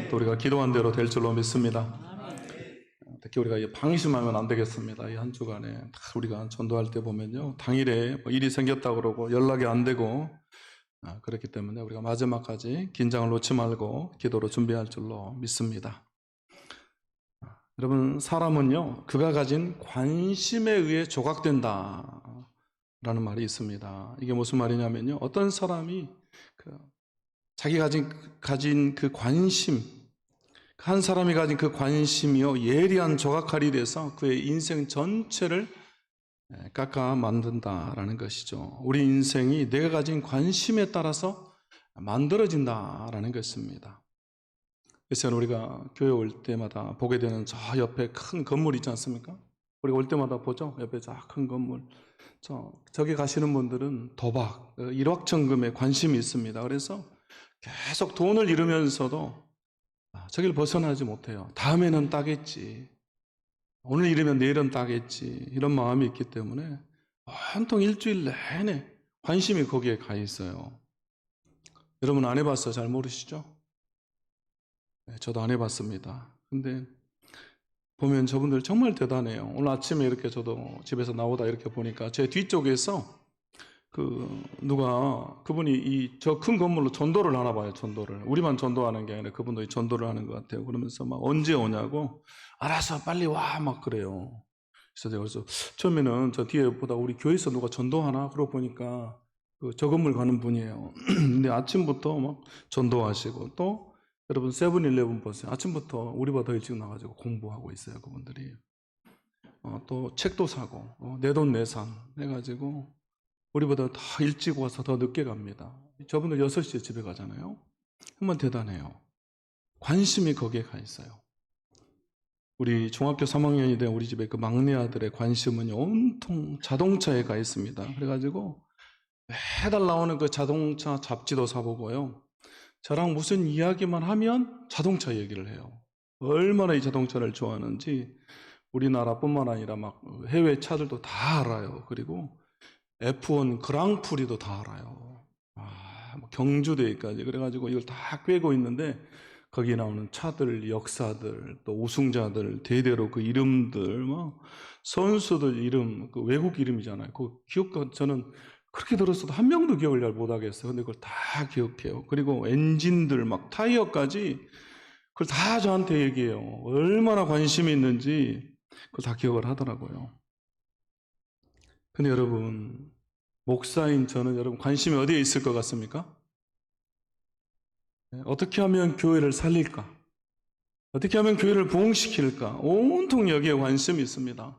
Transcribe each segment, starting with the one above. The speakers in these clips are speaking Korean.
또 우리가 기도한 대로 될 줄로 믿습니다. 특히 우리가 방심하면 안 되겠습니다. 이 한 주간에 우리가 전도할 때 보면요, 당일에 일이 생겼다 그러고 연락이 안 되고 그렇기 때문에 우리가 마지막까지 긴장을 놓지 말고 기도로 준비할 줄로 믿습니다. 여러분, 사람은요, 그가 가진 관심에 의해 조각된다 라는 말이 있습니다. 이게 무슨 말이냐면요, 어떤 사람이 자기가 가진 그 관심, 한 사람이 가진 그 관심이요, 예리한 조각칼이 돼서 그의 인생 전체를 깎아 만든다라는 것이죠. 우리 인생이 내가 가진 관심에 따라서 만들어진다라는 것입니다. 그래서 우리가 교회 올 때마다 보게 되는 저 옆에 큰 건물 있지 않습니까? 우리가 올 때마다 보죠. 옆에 저 큰 건물. 저기 가시는 분들은 도박, 일확천금에 관심이 있습니다. 그래서 계속 돈을 잃으면서도 저길 벗어나지 못해요. 다음에는 따겠지. 오늘 잃으면 내일은 따겠지. 이런 마음이 있기 때문에 온통 일주일 내내 관심이 거기에 가 있어요. 여러분 안 해봤어요? 잘 모르시죠? 네, 저도 안 해봤습니다. 근데 보면 저분들 정말 대단해요. 오늘 아침에 이렇게 저도 집에서 나오다 이렇게 보니까 제 뒤쪽에서 그분이 저 큰 건물로 전도를 하나 봐요. 전도를. 우리만 전도하는 게 아니라 그분도 전도를 하는 것 같아요. 그러면서 막 언제 오냐고, 알아서 빨리 와 막 그래요. 그래서 처음에는 저 뒤에 보다 우리 교회에서 누가 전도하나 그러고 보니까 저 건물 가는 분이에요. 근데 아침부터 막 전도하시고, 또 여러분 세븐일레븐 보세요. 아침부터 우리보다 더 일찍 나가지고 공부하고 있어요. 그분들이. 또 책도 사고 내돈내산 해가지고 우리보다 더 일찍 와서 더 늦게 갑니다. 저분들 6시에 집에 가잖아요. 정말 대단해요. 관심이 거기에 가 있어요. 우리 중학교 3학년이 된 우리 집에 그 막내 아들의 관심은 온통 자동차에 가 있습니다. 그래가지고 매달 나오는 그 자동차 잡지도 사보고요. 저랑 무슨 이야기만 하면 자동차 얘기를 해요. 얼마나 이 자동차를 좋아하는지 우리나라뿐만 아니라 막 해외 차들도 다 알아요. 그리고 F1 그랑프리도 다 알아요. 경주대회까지. 그래가지고 이걸 다 꿰고 있는데 거기에 나오는 차들, 역사들, 또 우승자들, 대대로 그 이름들, 선수들 이름, 그 외국 이름이잖아요. 그 기억, 저는 그렇게 들었어도 한 명도 기억을 잘 못하겠어요. 근데 그걸 다 기억해요. 그리고 엔진들, 막 타이어까지 그걸 다 저한테 얘기해요. 얼마나 관심이 있는지 그걸 다 기억을 하더라고요. 근데 여러분, 목사인 저는 여러분 관심이 어디에 있을 것 같습니까? 어떻게 하면 교회를 살릴까? 어떻게 하면 교회를 부흥시킬까? 온통 여기에 관심이 있습니다.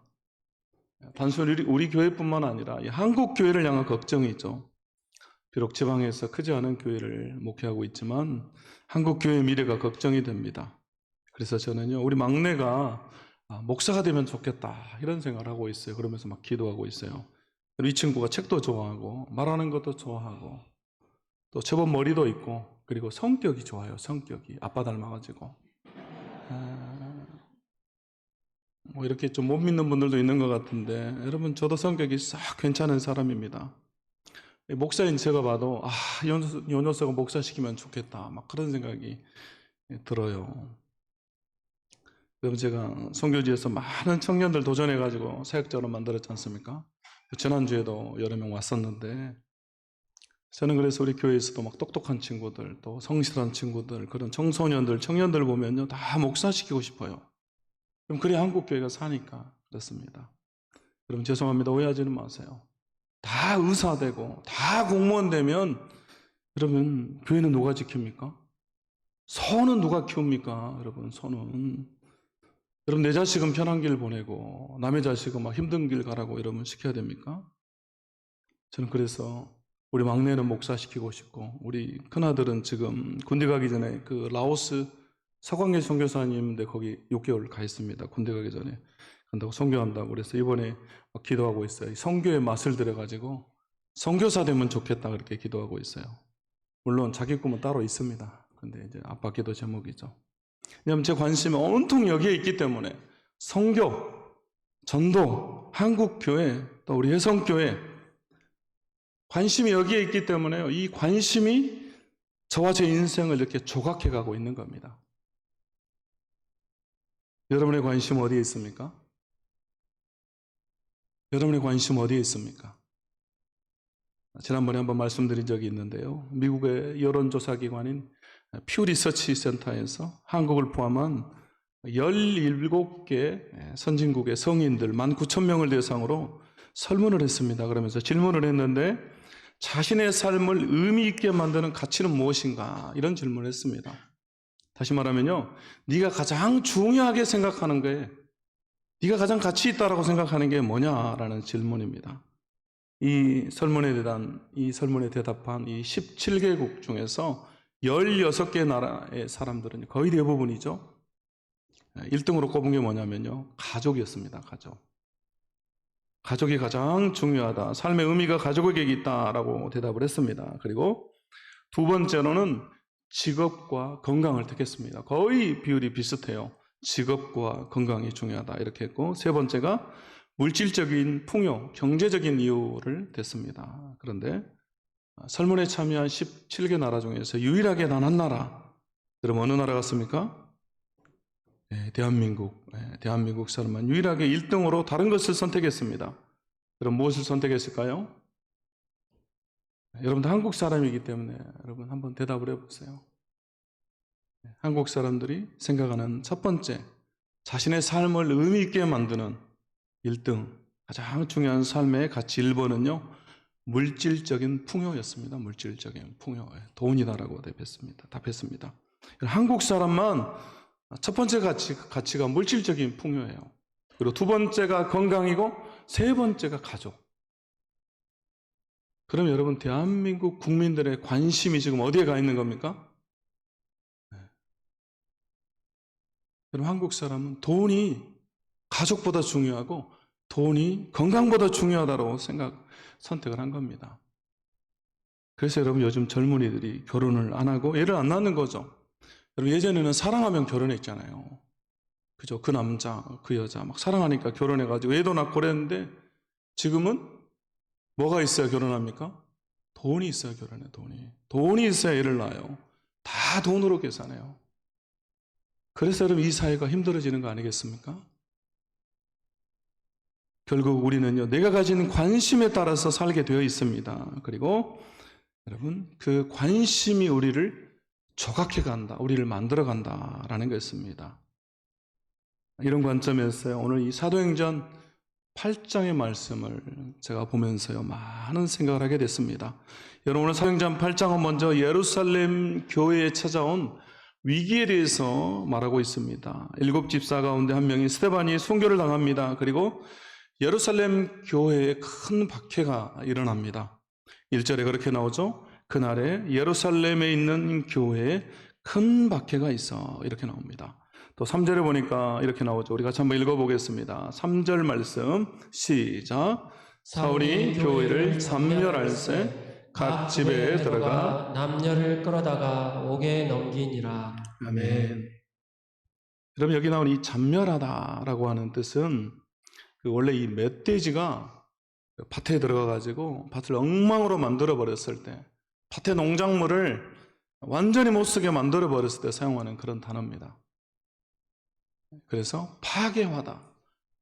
단순히 우리 교회뿐만 아니라 한국 교회를 향한 걱정이죠. 비록 지방에서 크지 않은 교회를 목회하고 있지만 한국 교회의 미래가 걱정이 됩니다. 그래서 저는요, 우리 막내가 목사가 되면 좋겠다 이런 생각을 하고 있어요. 그러면서 막 기도하고 있어요. 이 친구가 책도 좋아하고 말하는 것도 좋아하고 또 제법 머리도 있고 그리고 성격이 좋아요. 성격이 아빠 닮아가지고 뭐 이렇게 좀 못 믿는 분들도 있는 것 같은데 여러분, 저도 성격이 싹 괜찮은 사람입니다. 목사인 제가 봐도 요 녀석은 목사시키면 좋겠다 막 그런 생각이 들어요. 여러분, 제가 선교지에서 많은 청년들 도전해가지고 사역자로 만들었지 않습니까? 지난주에도 여러 명 왔었는데 저는 그래서 우리 교회에서도 막 똑똑한 친구들, 또 성실한 친구들, 그런 청소년들, 청년들 보면요, 다 목사시키고 싶어요. 그럼 그래야 한국 교회가 사니까 그렇습니다. 그럼 죄송합니다. 오해하지는 마세요. 다 의사 되고 다 공무원 되면 여러분, 교회는 누가 지킵니까? 소는 누가 키웁니까? 여러분, 소는. 여러분, 내 자식은 편한 길 보내고 남의 자식은 막 힘든 길 가라고 여러분 시켜야 됩니까? 저는 그래서 우리 막내는 목사시키고 싶고 우리 큰아들은 지금 군대 가기 전에 그 라오스 서광일 선교사님인데 거기 6개월 가 있습니다. 군대 가기 전에 간다고 선교한다고. 그래서 이번에 막 기도하고 있어요. 선교의 맛을 들여가지고 선교사 되면 좋겠다 그렇게 기도하고 있어요. 물론 자기 꿈은 따로 있습니다. 근데 이제 아빠 기도 제목이죠. 왜냐하면 제 관심이 온통 여기에 있기 때문에 선교, 전도, 한국교회, 또 우리 혜성교회 관심이 여기에 있기 때문에요. 이 관심이 저와 제 인생을 이렇게 조각해 가고 있는 겁니다. 여러분의 관심 어디에 있습니까? 여러분의 관심 어디에 있습니까? 지난번에 한번 말씀드린 적이 있는데요. 미국의 여론조사 기관인 퓨 리서치 센터에서 한국을 포함한 17개 선진국의 성인들 19,000명을 대상으로 설문을 했습니다. 그러면서 질문을 했는데 자신의 삶을 의미 있게 만드는 가치는 무엇인가? 이런 질문을 했습니다. 다시 말하면요. 네가 가장 중요하게 생각하는 게, 네가 가장 가치 있다라고 생각하는 게 뭐냐라는 질문입니다. 이 설문에 대답한 이 17개국 중에서 16개 나라의 사람들은 거의 대부분이죠. 1등으로 꼽은 게 뭐냐면요. 가족이었습니다. 가족이 가장 중요하다. 삶의 의미가 가족에게 있다라고 대답을 했습니다. 그리고 두 번째로는 직업과 건강을 택했습니다. 거의 비율이 비슷해요. 직업과 건강이 중요하다 이렇게 했고, 세 번째가 물질적인 풍요, 경제적인 이유를 댔습니다. 그런데 설문에 참여한 17개 나라 중에서 유일하게 단 한 나라, 여러분 어느 나라 같습니까? 대한민국 사람만 유일하게 1등으로 다른 것을 선택했습니다. 그럼 무엇을 선택했을까요? 여러분도 한국 사람이기 때문에 여러분 한번 대답을 해보세요. 한국 사람들이 생각하는 첫 번째, 자신의 삶을 의미 있게 만드는 1등, 가장 중요한 삶의 가치 1번은요, 물질적인 풍요였습니다. 물질적인 풍요, 돈이다라고 답했습니다. 한국 사람만 첫 번째 가치가 물질적인 풍요예요. 그리고 두 번째가 건강이고 세 번째가 가족. 그럼 여러분 대한민국 국민들의 관심이 지금 어디에 가 있는 겁니까? 여러분 한국 사람은 돈이 가족보다 중요하고 돈이 건강보다 중요하다고 선택을 한 겁니다. 그래서 여러분 요즘 젊은이들이 결혼을 안 하고 애를 안 낳는 거죠. 여러분 예전에는 사랑하면 결혼했잖아요. 그죠? 그 남자, 그 여자 막 사랑하니까 결혼해가지고 애도 낳고 그랬는데 지금은 뭐가 있어야 결혼합니까? 돈이 있어야 결혼해. 돈이 있어야 애를 낳아요. 다 돈으로 계산해요. 그래서 여러분 이 사회가 힘들어지는 거 아니겠습니까? 결국 우리는요, 내가 가진 관심에 따라서 살게 되어 있습니다. 그리고 여러분 그 관심이 우리를 조각해 간다, 우리를 만들어 간다라는 것입니다. 이런 관점에서 오늘 이 사도행전 8장의 말씀을 제가 보면서요, 많은 생각을 하게 됐습니다. 여러분 오늘 사도행전 8장은 먼저 예루살렘 교회에 찾아온 위기에 대해서 말하고 있습니다. 7집사 가운데 한 명인 스데반이 순교를 당합니다. 그리고 예루살렘 교회에 큰 박해가 일어납니다. 1절에 그렇게 나오죠. 그날에 예루살렘에 있는 교회에 큰 박해가 있어, 이렇게 나옵니다. 또 3절에 보니까 이렇게 나오죠. 우리 같이 한번 읽어보겠습니다. 3절 말씀 시작. 사울이 교회를 참멸할세 각 집에 들어가 남녀를 끌어다가 옥에 넘기니라. 아멘. 그럼 여기 나온 이 참멸하다라고 하는 뜻은 원래 이 멧돼지가 밭에 들어가가지고 밭을 엉망으로 만들어 버렸을 때, 밭의 농작물을 완전히 못 쓰게 만들어 버렸을 때 사용하는 그런 단어입니다. 그래서 파괴하다,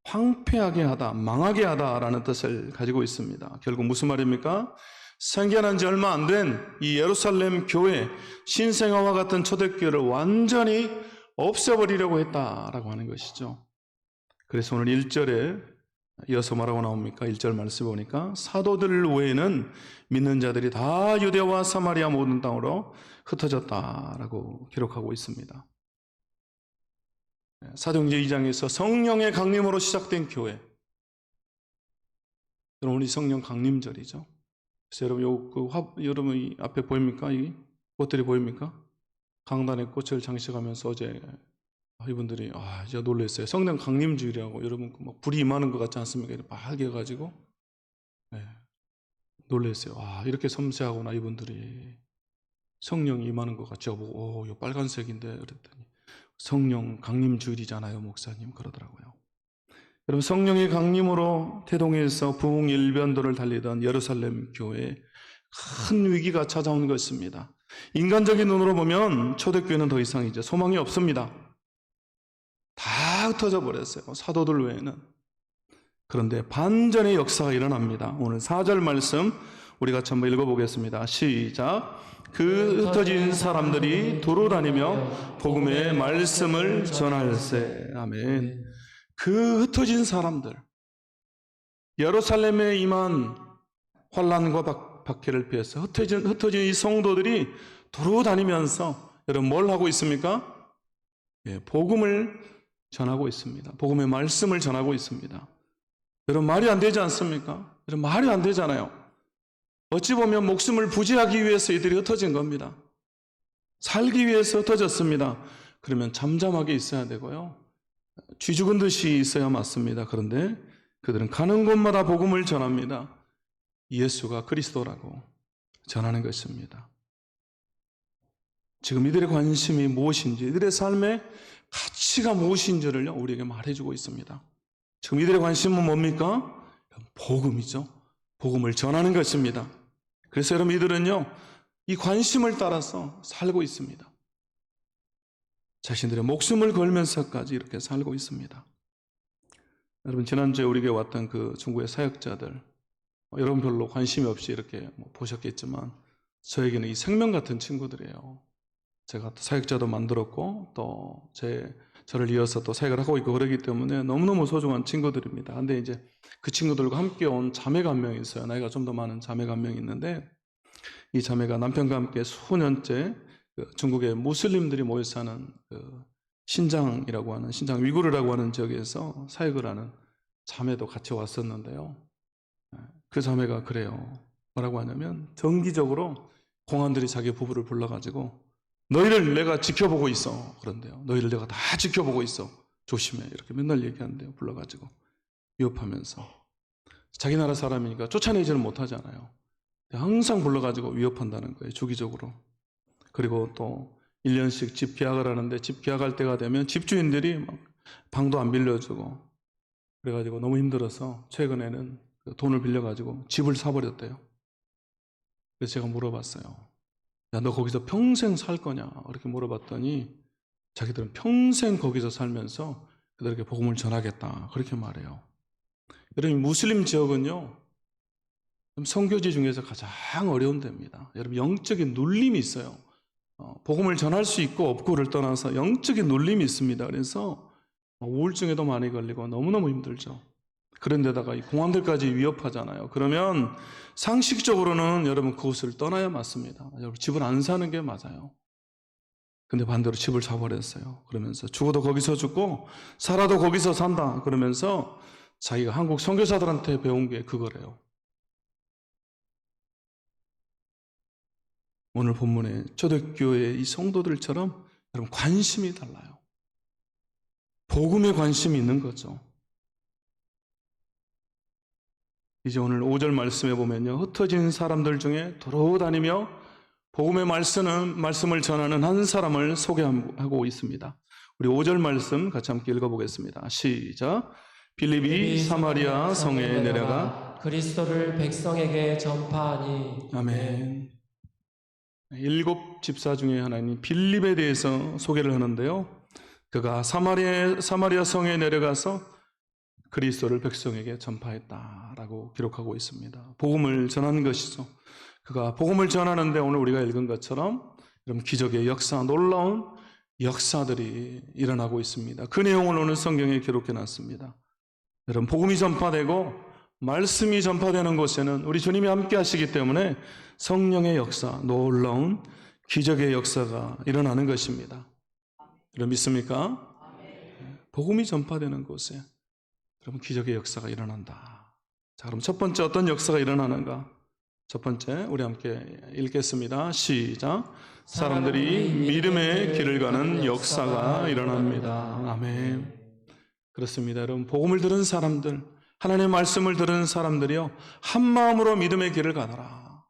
황폐하게 하다, 망하게 하다라는 뜻을 가지고 있습니다. 결국 무슨 말입니까? 생겨난 지 얼마 안 된 이 예루살렘 교회, 신생아와 같은 초대교회를 완전히 없애버리려고 했다라고 하는 것이죠. 그래서 오늘 1절에 이어서 뭐라고 나옵니까? 1절 말씀 보니까 사도들 외에는 믿는 자들이 다 유대와 사마리아 모든 땅으로 흩어졌다라고 기록하고 있습니다. 사도행전 2장에서 성령의 강림으로 시작된 교회. 여러분, 이 성령 강림절이죠. 그래서 여러분, 여러분 앞에 보입니까? 이 꽃들이 보입니까? 강단에 꽃을 장식하면서 어제 이분들이 진짜 놀랐어요. 성령 강림주일이라고. 여러분 막 불이 임하는 것 같지 않습니까? 이렇게 빨개 해가지고 놀랐어요. 이렇게 섬세하구나 이분들이. 성령이 임하는 것 같이 보고 이거 빨간색인데 그랬더니 성령 강림주일이잖아요 목사님 그러더라고요. 여러분 성령의 강림으로 태동에서 북일변도를 달리던 예루살렘 교회에 큰 위기가 찾아온 것입니다. 인간적인 눈으로 보면 초대교회는 더 이상 이제 소망이 없습니다. 다 흩어져 버렸어요. 사도들 외에는. 그런데 반전의 역사가 일어납니다. 오늘 4절 말씀 우리 같이 한번 읽어보겠습니다. 시작. 그 흩어진 사람들이 도로 다니며 복음의 말씀을 전할세. 아멘. 그 흩어진 사람들, 예루살렘에 임한 환난과 박해를 피해서 흩어진 이 성도들이 도로 다니면서 여러분 뭘 하고 있습니까? 예, 복음을 전하고 있습니다. 복음의 말씀을 전하고 있습니다. 여러분 말이 안 되지 않습니까? 여러분 말이 안 되잖아요. 어찌 보면 목숨을 부지하기 위해서 이들이 흩어진 겁니다. 살기 위해서 흩어졌습니다. 그러면 잠잠하게 있어야 되고요. 쥐 죽은 듯이 있어야 맞습니다. 그런데 그들은 가는 곳마다 복음을 전합니다. 예수가 그리스도라고 전하는 것입니다. 지금 이들의 관심이 무엇인지, 이들의 삶의 가치가 무엇인지를 우리에게 말해주고 있습니다. 지금 이들의 관심은 뭡니까? 복음이죠. 복음을 전하는 것입니다. 그래서 여러분 이들은요, 이 관심을 따라서 살고 있습니다. 자신들의 목숨을 걸면서까지 이렇게 살고 있습니다. 여러분 지난주에 우리에게 왔던 그 중국의 사역자들, 여러분 별로 관심이 없이 이렇게 보셨겠지만 저에게는 이 생명 같은 친구들이에요. 제가 또 사역자도 만들었고 또 저를 이어서 또 사역을 하고 있고 그러기 때문에 너무너무 소중한 친구들입니다. 근데 이제 그 친구들과 함께 온 자매가 한 명 있어요. 나이가 좀 더 많은 자매가 한 명 있는데 이 자매가 남편과 함께 수년째 중국의 무슬림들이 모여 사는 신장이라고 하는, 신장 위구르라고 하는 지역에서 사역을 하는 자매도 같이 왔었는데요. 그 자매가 그래요. 뭐라고 하냐면 정기적으로 공안들이 자기 부부를 불러가지고 너희를 내가 지켜보고 있어. 그런데요. 너희를 내가 다 지켜보고 있어. 조심해. 이렇게 맨날 얘기하는데요. 불러가지고 위협하면서. 자기 나라 사람이니까 쫓아내지는 못하잖아요. 항상 불러가지고 위협한다는 거예요. 주기적으로. 그리고 또 1년씩 집 계약을 하는데 집 계약할 때가 되면 집주인들이 막 방도 안 빌려주고 그래가지고 너무 힘들어서 최근에는 돈을 빌려가지고 집을 사버렸대요. 그래서 제가 물어봤어요. 야, 너 거기서 평생 살 거냐? 이렇게 물어봤더니 자기들은 평생 거기서 살면서 그들에게 복음을 전하겠다. 그렇게 말해요. 여러분 무슬림 지역은요, 선교지 중에서 가장 어려운 데입니다. 여러분 영적인 눌림이 있어요. 복음을 전할 수 있고 없고를 떠나서 영적인 눌림이 있습니다. 그래서 우울증에도 많이 걸리고 너무너무 힘들죠. 그런데다가 이 공안들까지 위협하잖아요. 그러면 상식적으로는 여러분 그곳을 떠나야 맞습니다. 여러분 집을 안 사는 게 맞아요. 근데 반대로 집을 사버렸어요. 그러면서 죽어도 거기서 죽고 살아도 거기서 산다. 그러면서 자기가 한국 선교사들한테 배운 게 그거래요. 오늘 본문에 초대교회 이 성도들처럼 여러분 관심이 달라요. 복음에 관심이 있는 거죠. 이제 오늘 5절 말씀에 보면요, 흩어진 사람들 중에 돌아다니며 복음의 말씀을 전하는 한 사람을 소개하고 있습니다. 우리 5절 말씀 같이 함께 읽어보겠습니다. 시작. 빌립이 사마리아 성에 내려가 그리스도를 백성에게 전파하니. 아멘. 7 집사 중에 하나인 빌립에 대해서 소개를 하는데요. 그가 사마리아 성에 내려가서 그리스도를 백성에게 전파했다라고 기록하고 있습니다. 복음을 전하는 것이죠. 그가 복음을 전하는데 오늘 우리가 읽은 것처럼 이런 기적의 역사, 놀라운 역사들이 일어나고 있습니다. 그 내용을 오늘 성경에 기록해 놨습니다. 여러분 복음이 전파되고 말씀이 전파되는 곳에는 우리 주님이 함께 하시기 때문에 성령의 역사, 놀라운 기적의 역사가 일어나는 것입니다. 여러분 믿습니까? 복음이 전파되는 곳에 여러분 기적의 역사가 일어난다. 자, 그럼 첫 번째 어떤 역사가 일어나는가? 첫 번째 우리 함께 읽겠습니다. 시작. 사람들이 믿음의 길을 가는 역사가 일어납니다. 아멘. 그렇습니다. 여러분 복음을 들은 사람들, 하나님의 말씀을 들은 사람들이요, 한 마음으로 믿음의 길을 가더라.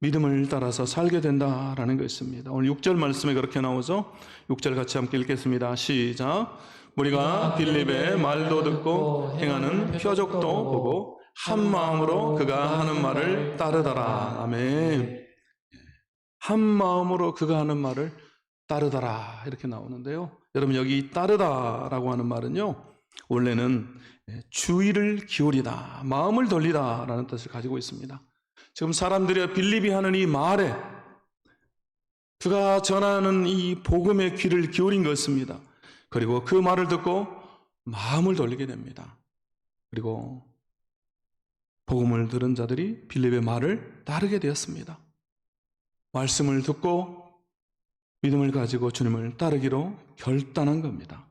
믿음을 따라서 살게 된다라는 것입니다. 오늘 6절 말씀에 그렇게 나오죠. 6절 같이 함께 읽겠습니다. 시작. 우리가 빌립의 말도 듣고 행하는 표적도 보고 한 마음으로 그가 하는 말을 따르더라. 아멘. 한 마음으로 그가 하는 말을 따르다라 이렇게 나오는데요. 여러분 여기 따르다라고 하는 말은요. 원래는 주의를 기울이다, 마음을 돌리다라는 뜻을 가지고 있습니다. 지금 사람들이 빌립이 하는 이 말에 그가 전하는 이 복음의 귀를 기울인 것입니다. 그리고 그 말을 듣고 마음을 돌리게 됩니다. 그리고 복음을 들은 자들이 빌립의 말을 따르게 되었습니다. 말씀을 듣고 믿음을 가지고 주님을 따르기로 결단한 겁니다.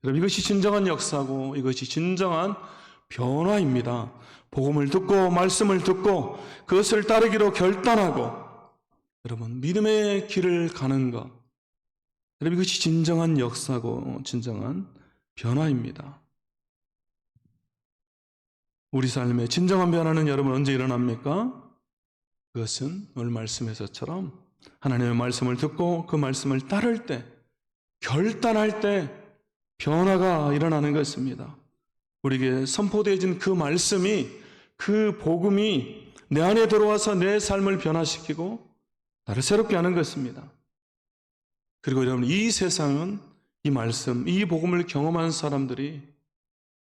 여러분 이것이 진정한 역사고 이것이 진정한 변화입니다. 복음을 듣고 말씀을 듣고 그것을 따르기로 결단하고 여러분 믿음의 길을 가는 것, 여러분 이것이 진정한 역사고 진정한 변화입니다. 우리 삶의 진정한 변화는 여러분 언제 일어납니까? 그것은 오늘 말씀에서처럼 하나님의 말씀을 듣고 그 말씀을 따를 때, 결단할 때 변화가 일어나는 것입니다. 우리에게 선포되어진 그 말씀이, 그 복음이 내 안에 들어와서 내 삶을 변화시키고 나를 새롭게 하는 것입니다. 그리고 여러분 이 세상은 이 말씀, 이 복음을 경험한 사람들이,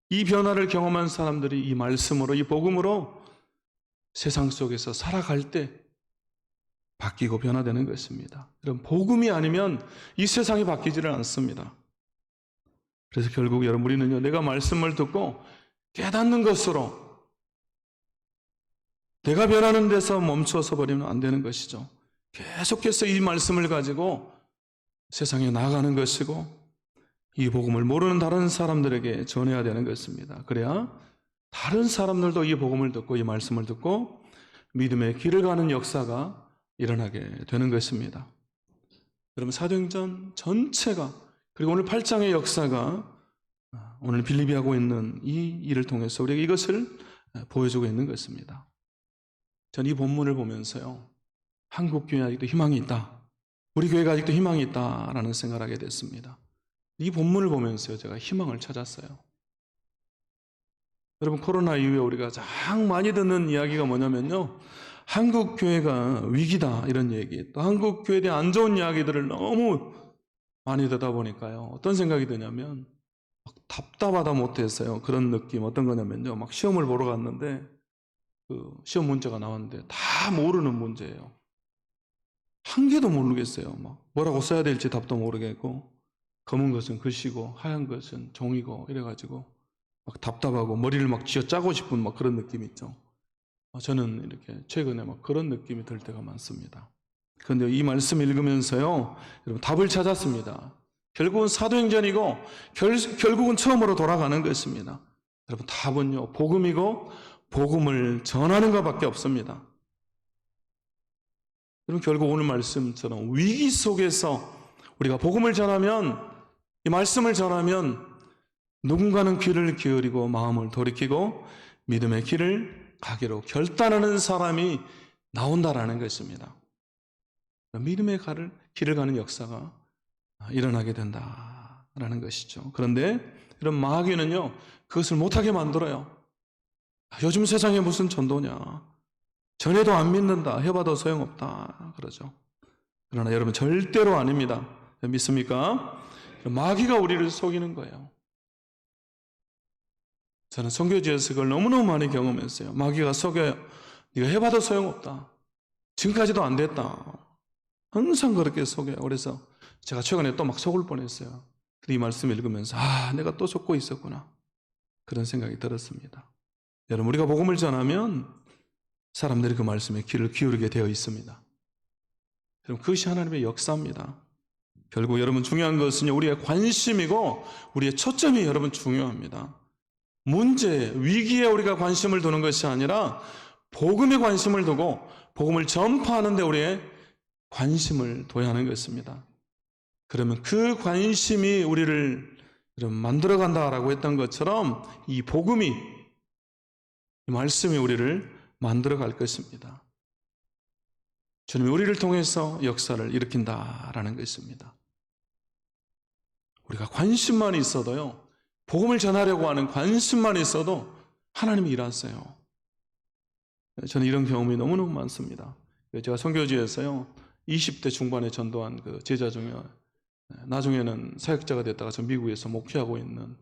이 변화를 경험한 사람들이 이 말씀으로, 이 복음으로 세상 속에서 살아갈 때 바뀌고 변화되는 것입니다. 여러분 복음이 아니면 이 세상이 바뀌지를 않습니다. 그래서 결국 여러분 우리는요, 내가 말씀을 듣고 깨닫는 것으로 내가 변하는 데서 멈춰서 버리면 안 되는 것이죠. 계속해서 이 말씀을 가지고 세상에 나가는 것이고 이 복음을 모르는 다른 사람들에게 전해야 되는 것입니다. 그래야 다른 사람들도 이 복음을 듣고 이 말씀을 듣고 믿음의 길을 가는 역사가 일어나게 되는 것입니다. 여러분 사도행전 전체가 그리고 오늘 8장의 역사가 오늘 빌립이 하고 있는 이 일을 통해서 우리에게 이것을 보여주고 있는 것입니다. 전 이 본문을 보면서요, 한국 교회 아직도 희망이 있다, 우리 교회가 아직도 희망이 있다라는 생각을 하게 됐습니다. 이 본문을 보면서요, 제가 희망을 찾았어요. 여러분 코로나 이후에 우리가 가장 많이 듣는 이야기가 뭐냐면요, 한국 교회가 위기다 이런 얘기, 또 한국 교회에 대한 안 좋은 이야기들을 너무 많이 듣다 보니까요, 어떤 생각이 드냐면 막 답답하다 못해서요. 그런 느낌 어떤 거냐면요, 막 시험을 보러 갔는데 그 시험 문제가 나왔는데 다 모르는 문제예요. 한 개도 모르겠어요. 막 뭐라고 써야 될지 답도 모르겠고, 검은 것은 글씨고 하얀 것은 종이고 이래가지고 막 답답하고 머리를 막 쥐어짜고 싶은 막 그런 느낌 있죠. 저는 이렇게 최근에 막 그런 느낌이 들 때가 많습니다. 그런데 이 말씀 읽으면서요, 여러분 답을 찾았습니다. 결국은 사도행전이고 결국은 처음으로 돌아가는 것입니다. 여러분 답은요, 복음이고 복음을 전하는 것밖에 없습니다. 여러분 결국 오늘 말씀처럼 위기 속에서 우리가 복음을 전하면, 이 말씀을 전하면 누군가는 귀를 기울이고 마음을 돌이키고 믿음의 길을 가기로 결단하는 사람이 나온다라는 것입니다. 믿음의 길을 가는 역사가 일어나게 된다라는 것이죠. 그런데 이런 마귀는요, 그것을 못하게 만들어요. 요즘 세상에 무슨 전도냐, 전해도 안 믿는다, 해봐도 소용없다 그러죠. 그러나 여러분 절대로 아닙니다. 믿습니까? 마귀가 우리를 속이는 거예요. 저는 선교지에서 그걸 너무너무 많이 경험했어요. 마귀가 속여요. 네가 해봐도 소용없다, 지금까지도 안 됐다, 항상 그렇게 속여요. 그래서 제가 최근에 또 막 속을 뻔했어요. 이 말씀 읽으면서 내가 또 속고 있었구나, 그런 생각이 들었습니다. 여러분 우리가 복음을 전하면 사람들이 그 말씀에 귀를 기울이게 되어 있습니다. 여러분 그것이 하나님의 역사입니다. 결국 여러분 중요한 것은 우리의 관심이고 우리의 초점이 여러분 중요합니다. 문제, 위기에 우리가 관심을 두는 것이 아니라 복음에 관심을 두고 복음을 전파하는 데 우리의 관심을 둬야 하는 것입니다. 그러면 그 관심이 우리를 만들어간다라고 했던 것처럼 이 복음이, 이 말씀이 우리를 만들어갈 것입니다. 주님이 우리를 통해서 역사를 일으킨다라는 것입니다. 우리가 관심만 있어도요, 복음을 전하려고 하는 관심만 있어도 하나님이 일하세요. 저는 이런 경험이 너무너무 많습니다. 제가 선교지에서요, 20대 중반에 전도한 그 제자 중에 나중에는 사역자가 됐다가 저 미국에서 목회하고 있는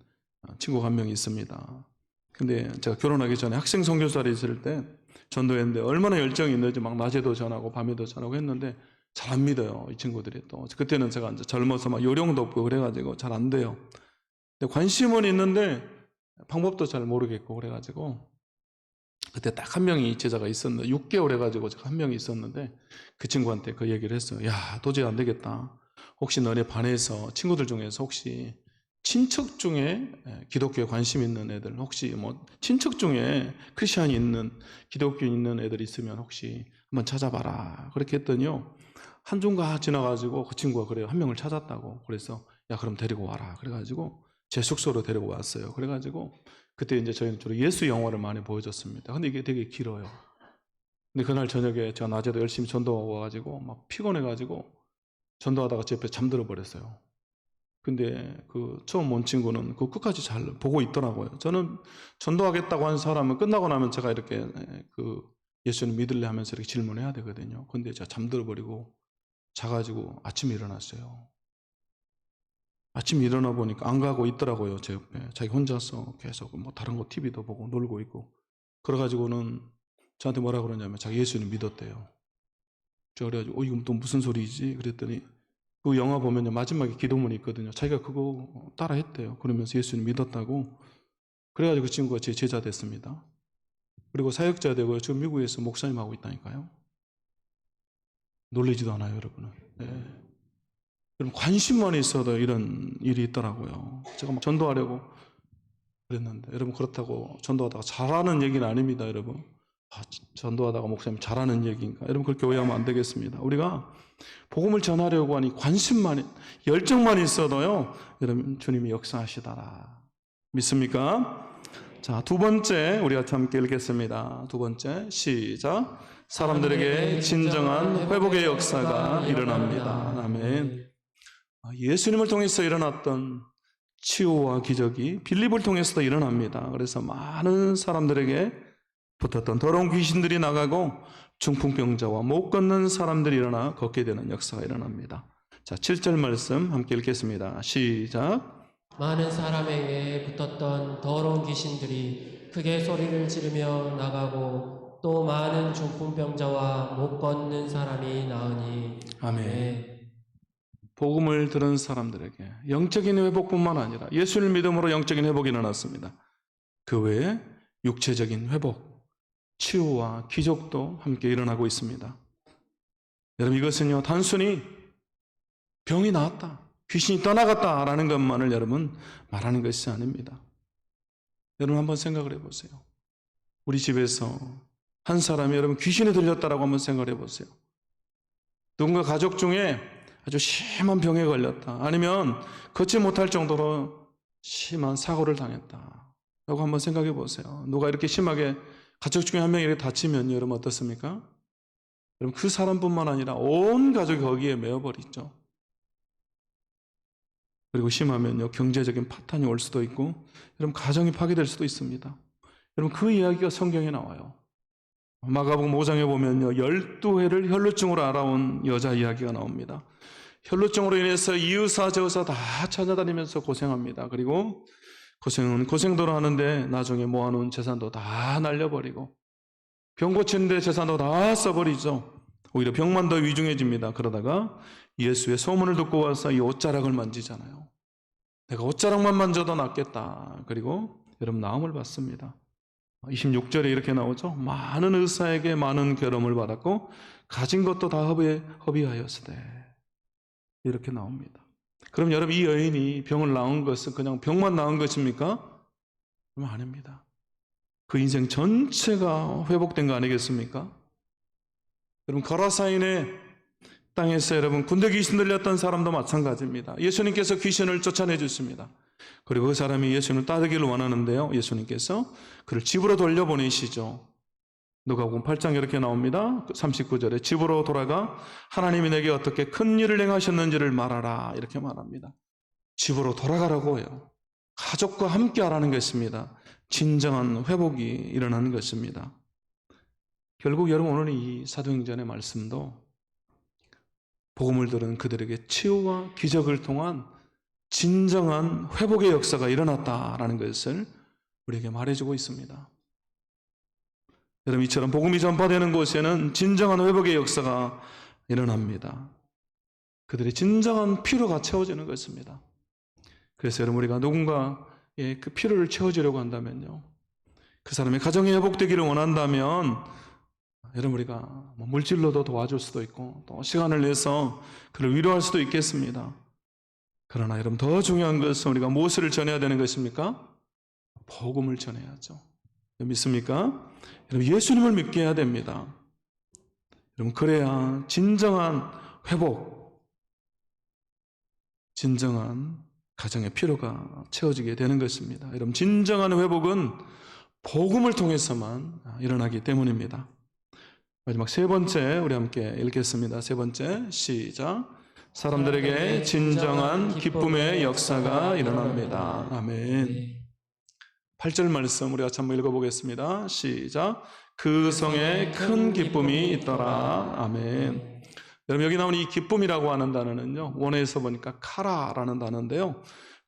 친구가 한 명이 있습니다. 근데 제가 결혼하기 전에 학생 선교사를 있을 때 전도했는데 얼마나 열정이 있는지 막 낮에도 전하고 밤에도 전하고 했는데 잘 안 믿어요, 이 친구들이. 또 그때는 제가 이제 젊어서 막 요령도 없고 그래가지고 잘 안 돼요. 근데 관심은 있는데 방법도 잘 모르겠고 그래가지고 그때 딱 한 명이 제자가 있었는데 6개월 해가지고 제가 한 명이 있었는데 그 친구한테 그 얘기를 했어요. 야, 도저히 안 되겠다. 혹시 너네 반에서 친구들 중에서 혹시 친척 중에 기독교에 관심 있는 애들, 혹시 뭐 친척 중에 크리스천이 있는 기독교 있는 애들 있으면 혹시 한번 찾아봐라. 그렇게 했더니요, 한 주가 지나가지고 그 친구가 그래요. 한 명을 찾았다고. 그래서 야, 그럼 데리고 와라. 그래가지고 제 숙소로 데리고 왔어요. 그래가지고 그때 이제 저희는 주로 예수 영화를 많이 보여줬습니다. 근데 이게 되게 길어요. 근데 그날 저녁에 제가 낮에도 열심히 전도하고 와가지고 막 피곤해가지고 전도하다가 제 옆에 잠들어 버렸어요. 근데 그 처음 온 친구는 그 끝까지 잘 보고 있더라고요. 저는 전도하겠다고 한 사람은 끝나고 나면 제가 이렇게 그 예수님 믿을래 하면서 이렇게 질문해야 되거든요. 근데 제가 잠들어 버리고 자가지고 아침에 일어났어요. 아침에 일어나 보니까 안 가고 있더라고요, 제 옆에. 자기 혼자서 계속 뭐 다른 거 TV도 보고 놀고 있고. 그래가지고는 저한테 뭐라 그러냐면 자기 예수님 믿었대요. 저 그래가지고 이건 또 무슨 소리지? 그랬더니 그 영화 보면 마지막에 기도문이 있거든요. 자기가 그거 따라 했대요. 그러면서 예수님 믿었다고. 그래가지고 그 친구가 제 제자 됐습니다. 그리고 사역자 되고 지금 미국에서 목사님 하고 있다니까요. 놀라지도 않아요, 여러분은. 네. 여러분 관심만 있어도 이런 일이 있더라고요. 제가 막 전도하려고 그랬는데 여러분 그렇다고 전도하다가 잘하는 얘기는 아닙니다, 여러분. 전도하다가 목사님 잘하는 얘기인가? 여러분 그렇게 오해하면 안 되겠습니다. 우리가 복음을 전하려고 하니 관심만, 열정만 있어도요, 여러분 주님이 역사하시더라. 믿습니까? 자, 두 번째 우리가 함께 읽겠습니다. 두 번째 시작. 사람들에게 진정한 회복의 역사가 일어납니다. 아멘. 예수님을 통해서 일어났던 치유와 기적이 빌립을 통해서도 일어납니다. 그래서 많은 사람들에게 붙었던 더러운 귀신들이 나가고 중풍병자와 못 걷는 사람들이 일어나 걷게 되는 역사가 일어납니다. 자, 7절 말씀 함께 읽겠습니다. 시작. 많은 사람에게 붙었던 더러운 귀신들이 크게 소리를 지르며 나가고 또 많은 중풍병자와 못 걷는 사람이 나으니. 아멘. 복음을 들은 사람들에게 영적인 회복뿐만 아니라 예수를 믿음으로 영적인 회복이 일어났습니다. 그 외에 육체적인 회복, 치유와 기적도 함께 일어나고 있습니다. 여러분 이것은요 단순히 병이 나았다, 귀신이 떠나갔다라는 것만을 여러분 말하는 것이 아닙니다. 여러분 한번 생각을 해보세요. 우리 집에서 한 사람이 여러분 귀신에 들렸다라고 한번 생각을 해보세요. 누군가 가족 중에 아주 심한 병에 걸렸다, 아니면 걷지 못할 정도로 심한 사고를 당했다 라고 한번 생각해 보세요. 누가 이렇게 심하게 가족 중에 한 명이 이렇게 다치면 여러분 어떻습니까? 여러분 그 사람뿐만 아니라 온 가족이 거기에 매어버리죠. 그리고 심하면요 경제적인 파탄이 올 수도 있고 여러분 가정이 파괴될 수도 있습니다. 여러분 그 이야기가 성경에 나와요. 마가복음 5장에 보면요 12회를 혈루증으로 알아온 여자 이야기가 나옵니다. 혈루증으로 인해서 이웃사 저웃사 다 찾아다니면서 고생합니다. 그리고 고생은 고생대로 하는데 나중에 모아놓은 재산도 다 날려버리고 병 고치는데 재산도 다 써버리죠. 오히려 병만 더 위중해집니다. 그러다가 예수의 소문을 듣고 와서 이 옷자락을 만지잖아요. 내가 옷자락만 만져도 낫겠다. 그리고 여러분 나음을 받습니다. 26절에 이렇게 나오죠. 많은 의사에게 많은 괴로움을 받았고 가진 것도 다 허비하였으되, 이렇게 나옵니다. 그럼 여러분 이 여인이 병을 나은 것은 그냥 병만 나은 것입니까? 그럼 아닙니다. 그 인생 전체가 회복된 거 아니겠습니까? 여러분 거라사인의 땅에서 여러분 군대 귀신 들렸던 사람도 마찬가지입니다. 예수님께서 귀신을 쫓아내 주십니다. 그리고 그 사람이 예수님을 따르기를 원하는데요, 예수님께서 그를 집으로 돌려보내시죠. 누가복음 8장 이렇게 나옵니다. 39절에 집으로 돌아가 하나님이 내게 어떻게 큰 일을 행하셨는지를 말하라 이렇게 말합니다. 집으로 돌아가라고 해요. 가족과 함께 하라는 것입니다. 진정한 회복이 일어나는 것입니다. 결국 여러분 오늘 이 사도행전의 말씀도 복음을 들은 그들에게 치유와 기적을 통한 진정한 회복의 역사가 일어났다라는 것을 우리에게 말해주고 있습니다. 여러분, 이처럼 복음이 전파되는 곳에는 진정한 회복의 역사가 일어납니다. 그들의 진정한 필요가 채워지는 것입니다. 그래서 여러분, 우리가 누군가의 그 필요를 채워주려고 한다면요, 그 사람의 가정이 회복되기를 원한다면 여러분, 우리가 물질로도 도와줄 수도 있고 또 시간을 내서 그를 위로할 수도 있겠습니다. 그러나 여러분, 더 중요한 것은 우리가 무엇을 전해야 되는 것입니까? 복음을 전해야죠. 믿습니까? 여러분, 예수님을 믿게 해야 됩니다. 여러분, 그래야 진정한 회복, 진정한 가정의 필요가 채워지게 되는 것입니다. 여러분, 진정한 회복은 복음을 통해서만 일어나기 때문입니다. 마지막 세 번째 우리 함께 읽겠습니다. 세 번째, 시작. 사람들에게 진정한 기쁨의 역사가 일어납니다. 아멘. 8절 말씀 우리 같이 한번 읽어보겠습니다. 시작. 그 성에 큰 기쁨이 있더라. 아멘. 여러분, 여기 나오는 이 기쁨이라고 하는 단어는요, 원어에서 보니까 카라라는 단어인데요,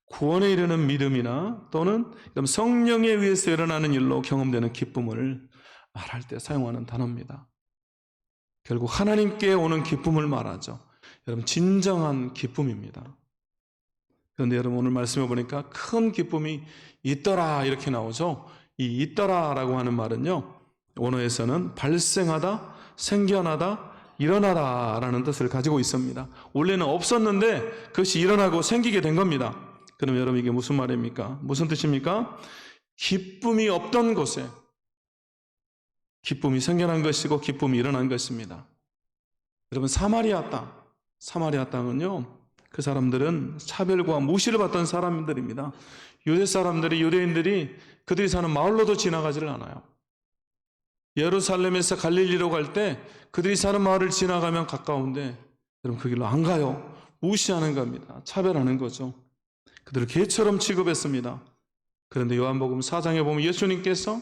구원에 이르는 믿음이나 또는 성령에 의해서 일어나는 일로 경험되는 기쁨을 말할 때 사용하는 단어입니다. 결국 하나님께 오는 기쁨을 말하죠. 여러분, 진정한 기쁨입니다. 그런데 여러분, 오늘 말씀해 보니까 큰 기쁨이 있더라 이렇게 나오죠. 이 있더라라고 하는 말은요, 원어에서는 발생하다, 생겨나다, 일어나다 라는 뜻을 가지고 있습니다. 원래는 없었는데 그것이 일어나고 생기게 된 겁니다. 그럼 여러분, 이게 무슨 말입니까? 무슨 뜻입니까? 기쁨이 없던 곳에 기쁨이 생겨난 것이고 기쁨이 일어난 것입니다. 여러분, 사마리아 땅은요, 그 사람들은 차별과 무시를 받던 사람들입니다. 유대인들이 그들이 사는 마을로도 지나가지를 않아요. 예루살렘에서 갈릴리로 갈 때 그들이 사는 마을을 지나가면 가까운데 여러분, 그 길로 안 가요. 무시하는 겁니다. 차별하는 거죠. 그들을 개처럼 취급했습니다. 그런데 요한복음 4장에 보면 예수님께서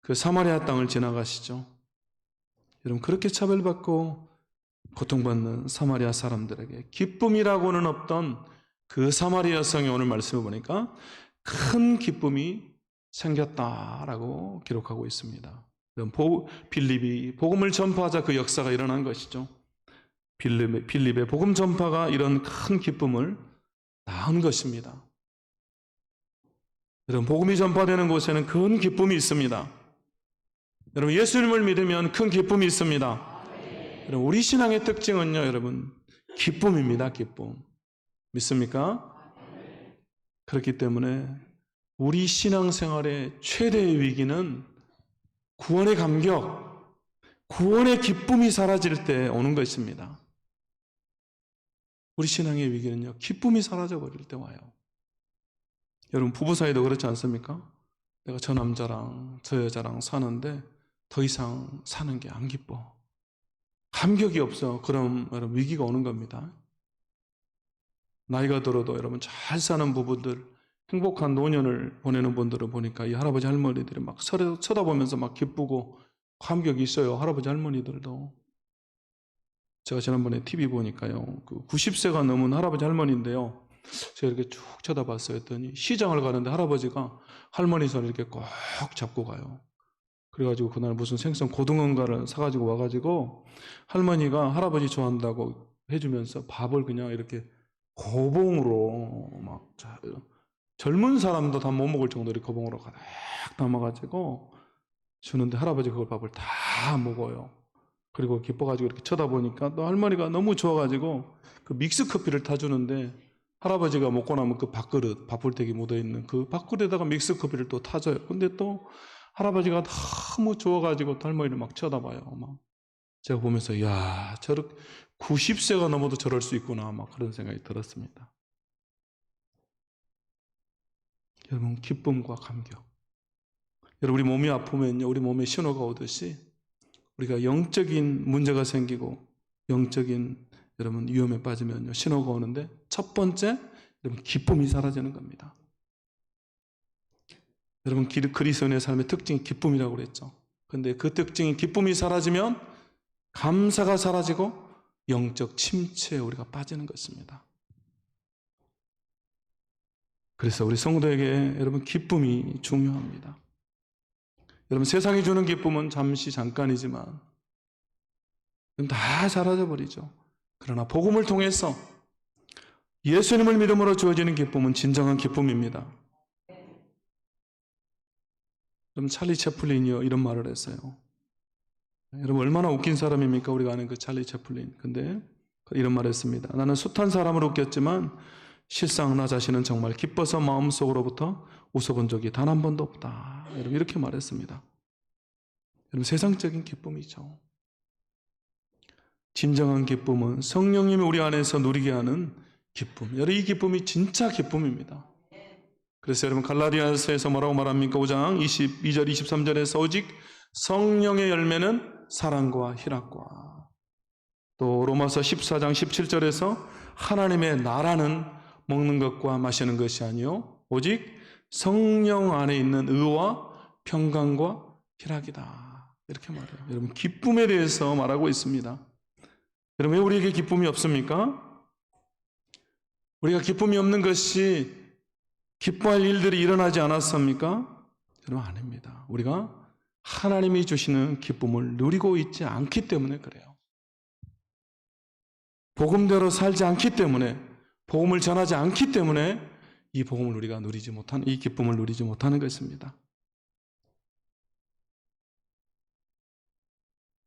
그 사마리아 땅을 지나가시죠. 여러분, 그렇게 차별받고 고통받는 사마리아 사람들에게 기쁨이라고는 없던 그 사마리아 성에 오늘 말씀을 보니까 큰 기쁨이 생겼다라고 기록하고 있습니다. 빌립이 복음을 전파하자 그 역사가 일어난 것이죠. 빌립의 복음 전파가 이런 큰 기쁨을 낳은 것입니다. 여러분, 복음이 전파되는 곳에는 큰 기쁨이 있습니다. 여러분, 예수님을 믿으면 큰 기쁨이 있습니다. 여러분, 우리 신앙의 특징은요, 여러분, 기쁨입니다. 기쁨. 믿습니까? 그렇기 때문에 우리 신앙생활의 최대의 위기는 구원의 감격, 구원의 기쁨이 사라질 때 오는 것입니다. 우리 신앙의 위기는요, 기쁨이 사라져버릴 때 와요. 여러분, 부부 사이도 그렇지 않습니까? 내가 저 남자랑 저 여자랑 사는데 더 이상 사는 게 안 기뻐. 감격이 없어. 그럼 여러분, 위기가 오는 겁니다. 나이가 들어도 여러분, 잘 사는 부부들, 행복한 노년을 보내는 분들을 보니까 이 할아버지 할머니들이 막 서로 쳐다보면서 막 기쁘고 감격이 있어요. 할아버지 할머니들도. 제가 지난번에 TV 보니까요, 그 90세가 넘은 할아버지 할머니인데요, 제가 이렇게 쭉 쳐다봤어요. 했더니 시장을 가는데 할아버지가 할머니 손을 이렇게 꼭 잡고 가요. 그래가지고 그날 무슨 생선 고등어인가를 사가지고 와가지고 할머니가 할아버지 좋아한다고 해주면서 밥을 그냥 이렇게 고봉으로 막 젊은 사람도 다 못 먹을 정도로 이렇게 고봉으로 가득 담아가지고 주는데 할아버지 그걸 밥을 다 먹어요. 그리고 기뻐가지고 이렇게 쳐다보니까 또 할머니가 너무 좋아가지고 그 믹스커피를 타주는데 할아버지가 먹고 나면 그 밥그릇, 밥풀떼기 묻어있는 그 밥그릇에다가 믹스커피를 또 타줘요. 근데 또 할아버지가 너무 좋아가지고 할머니를 막 쳐다봐요. 막 제가 보면서, 이야, 90세가 넘어도 저럴 수 있구나, 막 그런 생각이 들었습니다. 여러분, 기쁨과 감격. 여러분, 우리 몸이 아프면요, 우리 몸에 신호가 오듯이 우리가 영적인 문제가 생기고 영적인 여러분 위험에 빠지면요, 신호가 오는데 첫 번째, 여러분, 기쁨이 사라지는 겁니다. 여러분, 그리스도인의 삶의 특징이 기쁨이라고 그랬죠. 근데 그 특징이 기쁨이 사라지면 감사가 사라지고 영적 침체에 우리가 빠지는 것입니다. 그래서 우리 성도에게 여러분 기쁨이 중요합니다. 여러분 세상이 주는 기쁨은 잠시 잠깐이지만 다 사라져 버리죠. 그러나 복음을 통해서 예수님을 믿음으로 주어지는 기쁨은 진정한 기쁨입니다. 여러분 찰리 채플린이요 이런 말을 했어요. 여러분 얼마나 웃긴 사람입니까? 우리가 아는 그 찰리 채플린. 근데 이런 말을 했습니다. 나는 숱한 사람을 웃겼지만 실상 나 자신은 정말 기뻐서 마음속으로부터 웃어본 적이 단 한 번도 없다. 여러분 이렇게 말했습니다. 여러분 세상적인 기쁨이죠. 진정한 기쁨은 성령님이 우리 안에서 누리게 하는 기쁨. 여러분 이 기쁨이 진짜 기쁨입니다. 그래서 여러분 갈라디아서에서 뭐라고 말합니까? 5장 22절 23절에서 오직 성령의 열매는 사랑과 희락과, 또 로마서 14장 17절에서 하나님의 나라는 먹는 것과 마시는 것이 아니요 오직 성령 안에 있는 의와 평강과 희락이다. 이렇게 말해요. 여러분 기쁨에 대해서 말하고 있습니다. 여러분 왜 우리에게 기쁨이 없습니까? 우리가 기쁨이 없는 것이 기뻐할 일들이 일어나지 않았습니까? 여러분 아닙니다. 우리가 하나님이 주시는 기쁨을 누리고 있지 않기 때문에 그래요. 복음대로 살지 않기 때문에, 복음을 전하지 않기 때문에 이 복음을 우리가 누리지 못하는, 이 기쁨을 누리지 못하는 것입니다.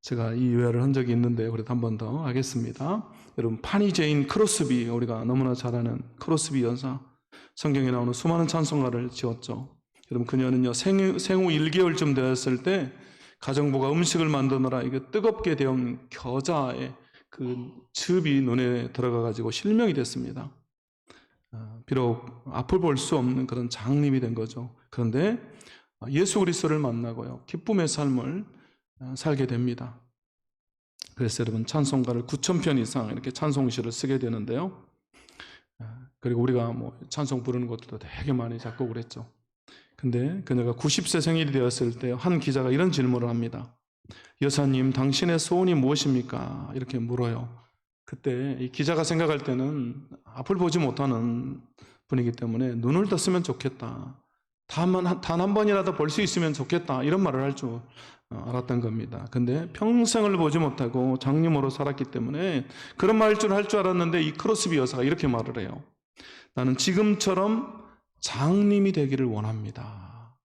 제가 이 유해를 한 적이 있는데 그래도 한 번 더 하겠습니다. 여러분 파니 제인 크로스비, 우리가 너무나 잘 아는 크로스비 여사, 성경에 나오는 수많은 찬송가를 지었죠. 여러분 그녀는요 생후 1개월쯤 되었을 때 가정부가 음식을 만드느라 이게 뜨겁게 데운 겨자에 그 즙이 눈에 들어가 가지고 실명이 됐습니다. 비록 앞을 볼 수 없는 그런 장님이 된 거죠. 그런데 예수 그리스도를 만나고요 기쁨의 삶을 살게 됩니다. 그래서 여러분 찬송가를 9,000편 이상 이렇게 찬송시를 쓰게 되는데요. 그리고 우리가 뭐 찬송 부르는 것도 되게 많이 작곡을 했죠. 근데 그녀가 90세 생일이 되었을 때 한 기자가 이런 질문을 합니다. 여사님, 당신의 소원이 무엇입니까? 이렇게 물어요. 그때 이 기자가 생각할 때는 앞을 보지 못하는 분이기 때문에 눈을 떴으면 좋겠다. 단 한 번이라도 볼 수 있으면 좋겠다. 이런 말을 할 줄 알았던 겁니다. 근데 평생을 보지 못하고 장님으로 살았기 때문에 그런 말을 할 줄 알았는데 이 크로스비 여사가 이렇게 말을 해요. 나는 지금처럼 장님이 되기를 원합니다.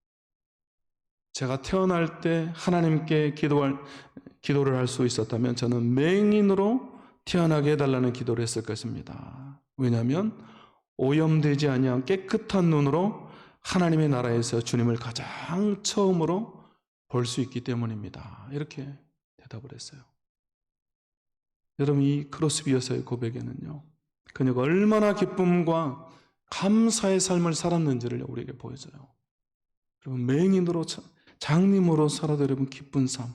제가 태어날 때 하나님께 기도를 할 수 있었다면 저는 맹인으로 태어나게 해달라는 기도를 했을 것입니다. 왜냐하면 오염되지 아니한 깨끗한 눈으로 하나님의 나라에서 주님을 가장 처음으로 볼 수 있기 때문입니다. 이렇게 대답을 했어요. 여러분 이 크로스비 여사의 고백에는요 그녀가 얼마나 기쁨과 감사의 삶을 살았는지를 우리에게 보여줘요. 여러분 맹인으로 장님으로 살아도 여러분 기쁜 삶,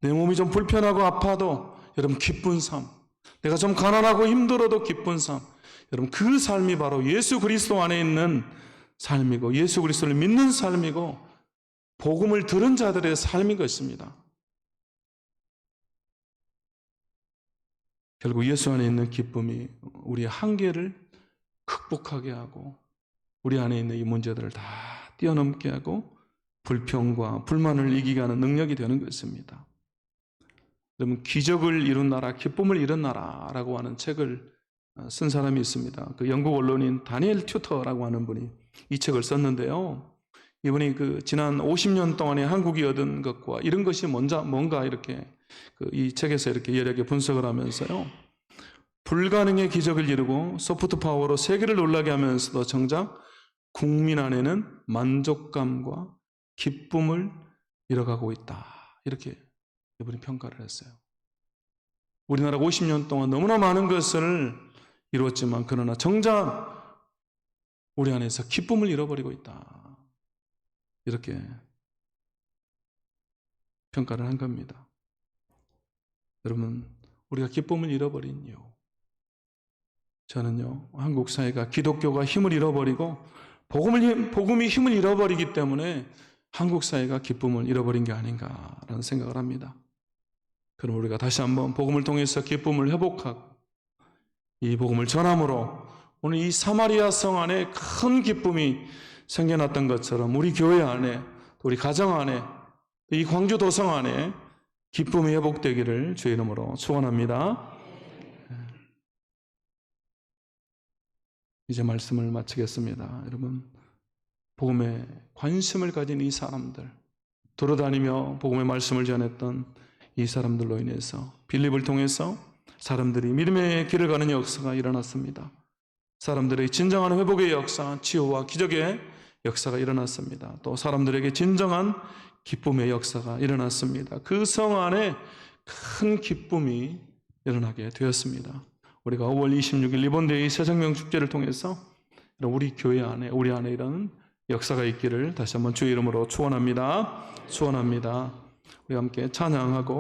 내 몸이 좀 불편하고 아파도 여러분 기쁜 삶, 내가 좀 가난하고 힘들어도 기쁜 삶, 여러분 그 삶이 바로 예수 그리스도 안에 있는 삶이고 예수 그리스도를 믿는 삶이고 복음을 들은 자들의 삶인 것입니다. 결국 예수 안에 있는 기쁨이 우리의 한계를 극복하게 하고 우리 안에 있는 이 문제들을 다 뛰어넘게 하고 불평과 불만을 이기게 하는 능력이 되는 것입니다. 여러분 기적을 이룬 나라, 기쁨을 이룬 나라라고 하는 책을 쓴 사람이 있습니다. 그 영국 언론인 다니엘 튜터라고 하는 분이 이 책을 썼는데요. 이분이 그 지난 50년 동안에 한국이 얻은 것과 이런 것이 뭔가 이렇게 이 책에서 이렇게 여러 개 분석을 하면서요. 불가능의 기적을 이루고 소프트 파워로 세계를 놀라게 하면서도 정작 국민 안에는 만족감과 기쁨을 잃어가고 있다. 이렇게 이분이 평가를 했어요. 우리나라가 50년 동안 너무나 많은 것을 이루었지만 그러나 정작 우리 안에서 기쁨을 잃어버리고 있다. 이렇게 평가를 한 겁니다. 여러분, 우리가 기쁨을 잃어버린 이유, 저는요 한국 사회가 기독교가 힘을 잃어버리고 복음이 힘을 잃어버리기 때문에 한국 사회가 기쁨을 잃어버린 게 아닌가라는 생각을 합니다. 그럼 우리가 다시 한번 복음을 통해서 기쁨을 회복하고 이 복음을 전함으로 오늘 이 사마리아 성 안에 큰 기쁨이 생겨났던 것처럼 우리 교회 안에, 우리 가정 안에, 이 광주 도성 안에 기쁨이 회복되기를 주의 이름으로 축원합니다. 이제 말씀을 마치겠습니다. 여러분, 복음에 관심을 가진 이 사람들, 돌아다니며 복음의 말씀을 전했던 이 사람들로 인해서 빌립을 통해서 사람들이 믿음의 길을 가는 역사가 일어났습니다. 사람들의 진정한 회복의 역사, 치유와 기적의 역사가 일어났습니다. 또 사람들에게 진정한 기쁨의 역사가 일어났습니다. 그 성 안에 큰 기쁨이 일어나게 되었습니다. 우리가 5월 26일 리본데이 새생명 축제를 통해서 우리 교회 안에, 우리 안에 이런 역사가 있기를 다시 한번 주의 이름으로 축원합니다. 축원합니다. 우리 함께 찬양하고